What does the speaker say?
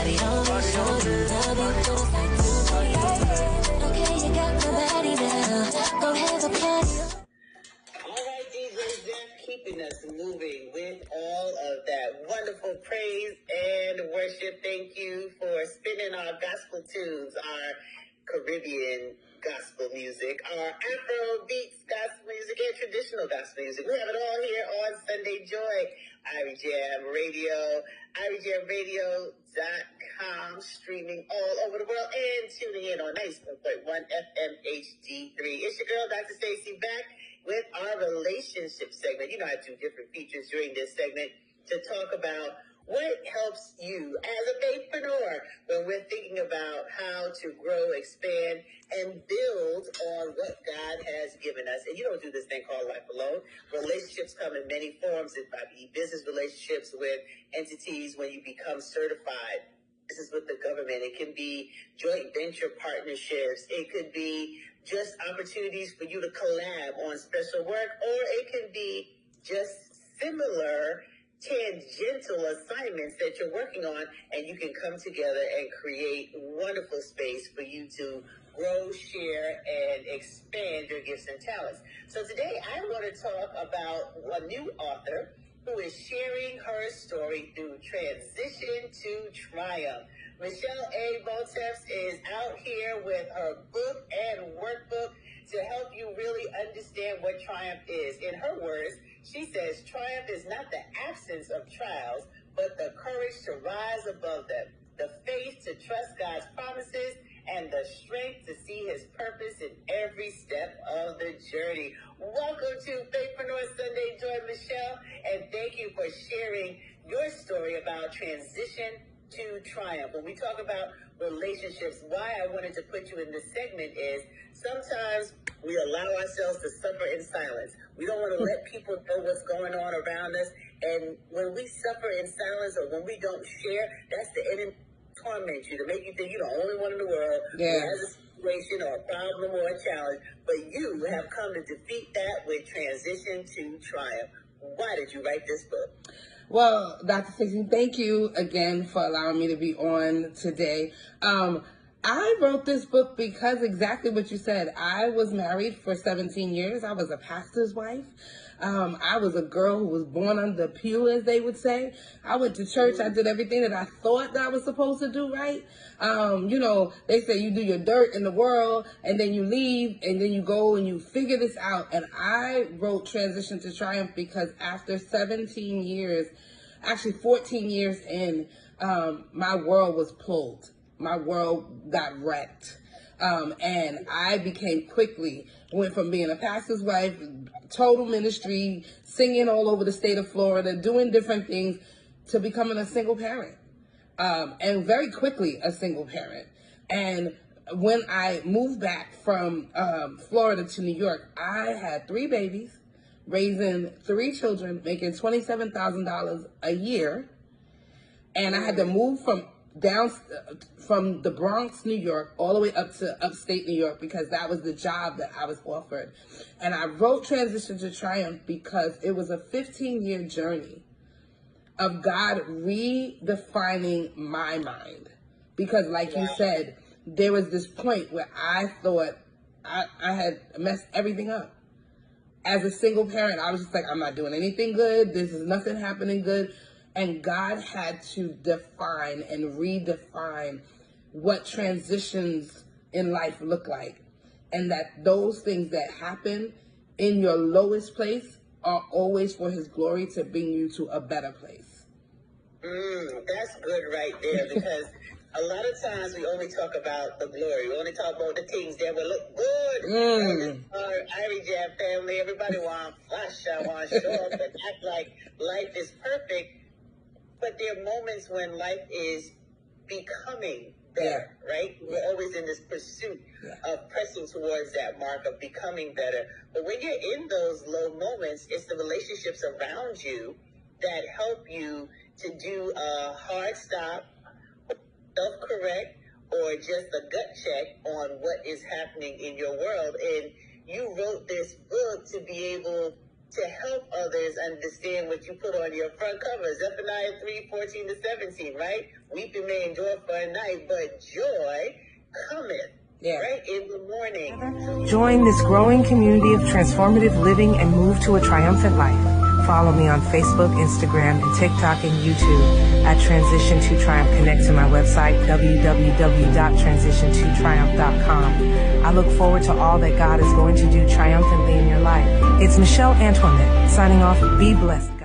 party on. Show you love it feels like 2:30. Okay, you got my body now. Go have a party on. All right, DJ Jeff, keeping us moving with all of that wonderful praise and worship. Thank you for spinning our gospel tunes, our Caribbean gospel music, our Afro beats gospel music, and traditional gospel music. We have it all here on Sunday Joy, Ivy Jam Radio, IvyJamRadio.com, streaming all over the world and tuning in on 97.1 FM HD3. It's your girl, Dr. Stacy, back with our relationship segment. You know, I do different features during this segment to talk about what helps you as a faithpreneur when we're thinking about how to grow, expand, and build on what God has given us. And you don't do this thing called life alone. Relationships come in many forms. It might be business relationships with entities when you become certified. This is with the government. It can be joint venture partnerships. It could be just opportunities for you to collab on special work, or it can be just similar tangential assignments that you're working on, and you can come together and create wonderful space for you to grow, share, and expand your gifts and talents. So today I want to talk about a new author who is sharing her story through transition to triumph. Michelle A. Botefs is out here with her book and workbook to help you really understand what triumph is. In her words, she says triumph is not the absence of trials, but the courage to rise above them, the faith to trust God's promises, and the strength to see his purpose in every step of the journey. Welcome to Faithpreneur Sunday Joy, Michelle, and thank you for sharing your story about transition to triumph. When we talk about relationships, why I wanted to put you in this segment is sometimes we allow ourselves to suffer in silence. We don't want to let people know what's going on around us. And when we suffer in silence or when we don't share, that's the enemy torment you to make you think you're the only one in the world who has a situation or a problem or a challenge. But you have come to defeat that with transition to triumph. Why did you write this book? Well, Dr. Stacey, thank you again for allowing me to be on today. I wrote this book because exactly what you said. I was married for 17 years. I was a pastor's wife. I was a girl who was born under the pew, as they would say. I went to church. I did everything that I thought that I was supposed to do, right? You know, they say you do your dirt in the world and then you leave and then you go and you figure this out. And I wrote Transition to Triumph because after 17 years, actually 14 years in, my world was pulled. My world got wrecked. And I went from being a pastor's wife, total ministry, singing all over the state of Florida, doing different things, to becoming a single parent. And very quickly a single parent. And when I moved back from Florida to New York, I had 3 babies, raising 3 children, making $27,000 a year. And I had to move from the Bronx, New York, all the way up to upstate New York because that was the job that I was offered. And I wrote Transition to Triumph because it was a 15-year journey of God redefining my mind. Because like you said, there was this point where I thought I had messed everything up. As a single parent, I was just like, I'm not doing anything good. This is nothing happening good. And God had to define and redefine what transitions in life look like. And that those things that happen in your lowest place are always for his glory to bring you to a better place. That's good right there, because a lot of times we only talk about the glory. We only talk about the things that will look good. Our Ivy Jam family, everybody want to flash, want to show up and act like life is perfect. But there are moments when life is becoming better, right? We're always in this pursuit of pressing towards that mark of becoming better. But when you're in those low moments, it's the relationships around you that help you to do a hard stop, self-correct, or just a gut check on what is happening in your world. And you wrote this book to be able to help others understand what you put on your front cover. Zephaniah 3:14-17, right? Weeping may endure for a night, but joy cometh. Yeah. Right in the morning. Join this growing community of transformative living and move to a triumphant life. Follow me on Facebook, Instagram, and TikTok and YouTube at Transition to Triumph. Connect to my website, www.transition2triumph.com. I look forward to all that God is going to do triumphantly in your life. It's Michelle Antoinette signing off. Be blessed.